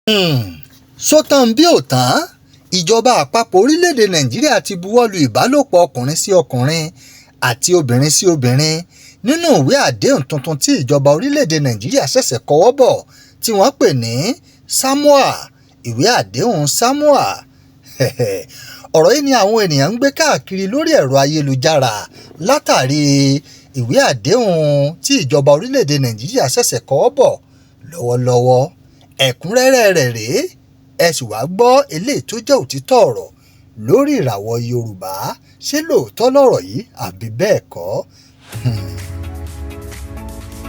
sótàn bí ò tán ìjọba àpapọ̀ orílẹ̀-èdè nàìjíríà ti buwọ́lu ìbálòpọ̀ ọkùnrin sí ọkùnrin àti obìnrin sí obìnrin nínú ìwé àdéhùn tuntun tí ìjọba orílẹ̀-èdè nàìjíríà ṣẹ̀ṣẹ̀ kọwọ́ bọ̀ tí wọ́n pè ní Samoa ìwé àdéhùn Samoa. ọ̀rọ̀ yìí ni àwọn ènìyàn ń gbé káàkiri lórí ẹ̀rọ ayélujára látàrí ìwé àdéhùn tí ìjọba orílẹ̀-èdè nàìjíríà ṣẹ̀ṣẹ̀ kọwọ́ bọ̀ lọ́wọ́lọ́wọ́. ẹ̀kúnrẹ́rẹ́ rẹ̀ rèé, ẹ sì wá gbọ́ eléyìí tó jẹ́ òtítọ́ ọ̀rọ̀ lórí ìràwọ̀ Yorùbá. ṣé lóòótọ́ lọ̀rọ̀ yìí àbí bẹ́ẹ̀ kọ́?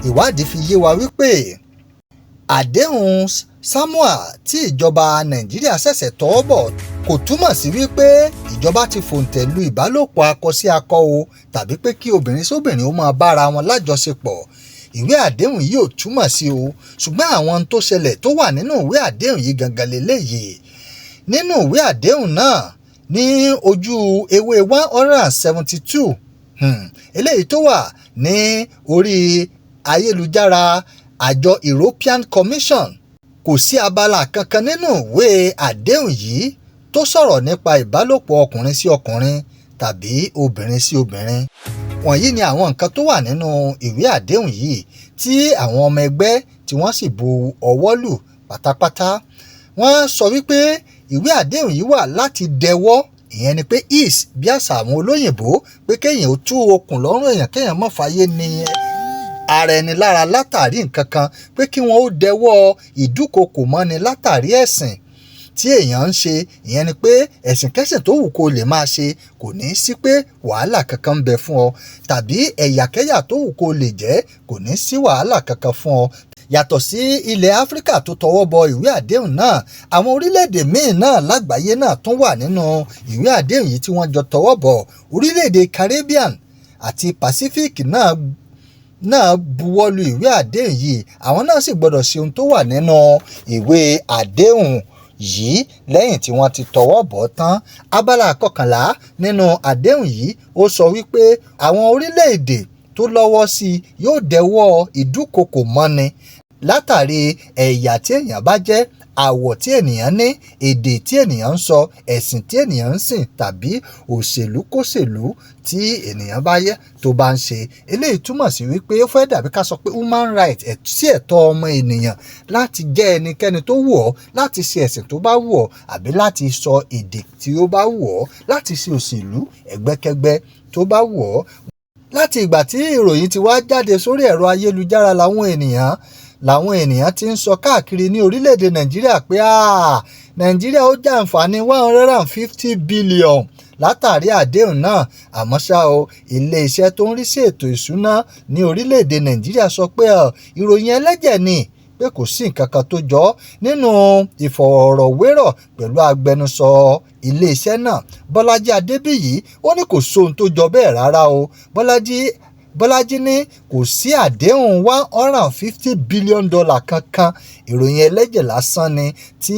ìwádìí fi yé wa wípé àdéhùn Samoa tí ìjọba Nàìjíríà ṣẹ̀ṣẹ̀ tọwọ́ bọ̀ kò túmọ̀ sí wípé ìjọba ti fòǹtẹ̀ lu ìbálòpọ̀ akọ sí akọ o tàbí pé kí obìnrin sóbìnrin ó máa bára wọn lájọṣepọ̀. ìwé àdéhùn yìí ò túmọ̀ sí o, ṣùgbọ́n àwọn ohun tó ṣẹlẹ̀ tó wà nínú ìwé àdéhùn yìí gangan lélẹ́yìí. nínú ìwé àdéhùn náà ní ojú ewé 172 eléyìí tó wà ní orí ayélujára àjọ European Commission, kò sí abala kankan nínú ìwé àdéhùn yìí tó sọ̀rọ̀ nípa ìbálòpọ̀ ọkùnrin sí ọkùnrin tàbí obìnrin sí obìnrin. wọ̀nyí ni àwọn nǹkan tó wà nínú ìwé àdéhùn yìí tí àwọn ọmọ ẹgbẹ́ tí wọ́n sì bu ọwọ́ lù pátápátá. wọ́n sọ wípé ìwé àdéhùn yìí wà láti dẹwọ́, ìyẹn ni pé ease bí àṣà àwọn olóyìnbó, pé kéèyàn ó tú okùn lọ́rùn èèyàn kéèyàn má fàyè ní ara ẹni lára látàrí nǹkan kan, pé kí wọ́n ó dẹwọ́ ìdúkokò mọ́ni látàrí ẹ̀sìn tí èèyàn ń ṣe. ìyẹn ni pé ẹ̀sìn kẹ́sìn tó wù kó lè máa ṣe kò ní sí pé wàhálà kankan ń bẹ fún ọ, tàbí ẹ̀yàkẹ́yà tó wù kó lè jẹ́ kò ní sí wàhálà kankan fún ọ. yàtọ̀ sí ilẹ̀ Áfíríkà tó tọwọ́ bọ ìwé àdéhùn náà, àwọn orílẹ̀-èdè míì náà lágbàáyé náà tún wà nínú ìwé àdéhùn yìí tí wọ́n jọ tọwọ́ bọ̀. orílẹ̀-èdè Caribbean àti Pacific náà buwọ́lu ìwé àdéhùn yìí, àwọn náà sì gbọ́dọ̀ ṣe ohun tó wà nínú ìwé àdéhùn yìí lẹ́yìn tí wọ́n ti tọwọ́ bọ̀ tán. abala kọkànlá nínú àdéhùn yìí ó sọ wípé àwọn orílẹ̀-èdè tó lọ́wọ́ sí yóò dẹwọ́ ìdúkokò mọ́ni látàrí ẹ̀yà tí èèyàn bá jẹ́, àwọ̀ tí ènìyàn ní, èdè tí ènìyàn ń sọ, ẹ̀sìn tí ènìyàn ń sìn, tàbí òṣèlú kóṣèlú tí ènìyàn bá yẹ tó bá ń ṣe. eléyìí túmọ̀ sí wípé ó fẹ́ dàbí ká sọ pé human right, sí ẹ̀tọ́ ọmọ ènìyàn láti jẹ́ ẹnikẹ́ni tó wù ọ́, láti ṣe ẹ̀sìn tó bá wù ọ́, àbí láti sọ èdè tí ó bá wù ọ́, láti ṣe òṣèlú ẹgbẹ́kẹ́gbẹ́ tó bá wù ọ́. láti ìgbà tí ìròyìn ti wá jáde sórí ẹ̀rọ ayélujára làwọn ènìyàn ti ń sọ káàkiri ní orílẹ̀-èdè Nàìjíríà pé Nàìjíríà ó jàǹfààní 150 billion látàrí àdéhùn náà. àmọ́ ṣá o, ilé-iṣẹ́ tó ń rí sí ètò ìṣúná ní orílẹ̀-èdè Nàìjíríà sọ pé ìròyìn ẹlẹ́jẹ̀ ni, pé kò sí nǹkan kan tó jọ nínú ìfọ̀rọ̀wérọ̀ pẹ̀lú agbẹnusọ ilé-iṣẹ́ náà Bọ́lájí Adébíyì. ó ní kò sóhun tó jọ bẹ́ẹ̀ rárá o. Bọ́lájí ní kò sí àdéhùn $150 billion kankan, ìròyìn ẹlẹ́jẹ̀ lásán ni tí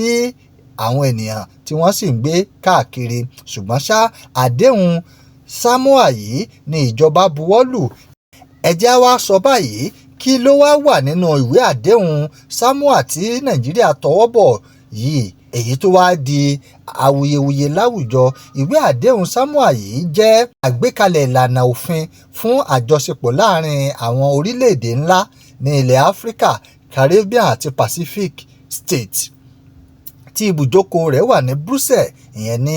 àwọn ènìyàn tí wọ́n sì ń gbé káàkiri. ṣùgbọ́n ṣá, àdéhùn Samoa yìí ni ìjọba buwọ́lù. ẹ jẹ́ wá sọ báyìí, kí ló wá wà nínú ìwé àdéhùn Samoa tí Nàìjíríà tọwọ́ bọ̀ yìí, èyí tó wá di awuyewuye láwùjọ? ìwé àdéhùn Samoa yìí jẹ́ àgbékalẹ̀ ìlànà òfin fún àjọṣepọ̀ láàrin àwọn orílẹ̀-èdè ńlá ní ilẹ̀ Áfíríkà, Caribbean àti Pacific State tí ibùjókòó rẹ̀ wà ní Brussels, ìyẹn ní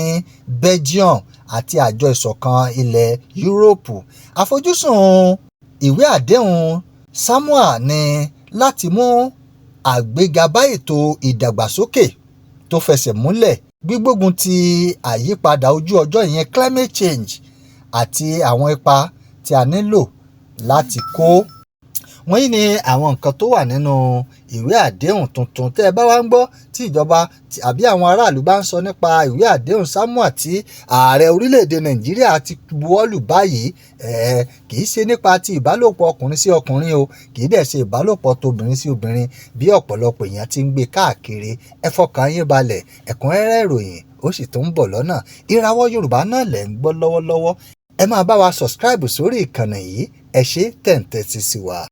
Belgium, àti àjọ ìṣọ̀kan ilẹ̀ Yúróòpù. àfojúsùn ìwé àdéhùn Samoa ni láti mú àgbéga bá ètò ìdàgbàsókè tó fẹsẹ̀ múlẹ̀, gbígbógun ti àyípadà ojú ọjọ́, ìyẹn climate change, àti àwọn ipa tí a nílò láti kó. wọ́n ní àwọn nǹkan tó wà nínú ìwé àdéhùn tuntun. tẹ́ ẹ bá wá ń gbọ́ tí ìjọba àbí àwọn aráàlú bá ń sọ nípa ìwé àdéhùn Samoa tí ààrẹ orílẹ̀-èdè Nàìjíríà ti buwọ́lù báyìí, kì í ṣe nípa ti ìbálòpọ̀ ọkùnrin sí ọkùnrin o, kì í dẹ̀ ṣe ìbálòpọ̀ tóbìnrin sí obìnrin bí ọ̀pọ̀lọpọ̀ èèyàn ti ń gbé káàkiri. ẹ fọkàn yín balẹ̀, ẹ̀kúnrẹ́rẹ́ ìròyìn ó sì tún ń bọ̀ lọ́nà. Ìràwọ̀ Yorùbá náà lẹ̀ ń gbọ́ lọ́wọ́lọ́wọ́. ẹ máa bá wa subscribe sórí ìkànnì yìí. ẹ ṣé tẹ̀ ń tẹ́tí sí wa.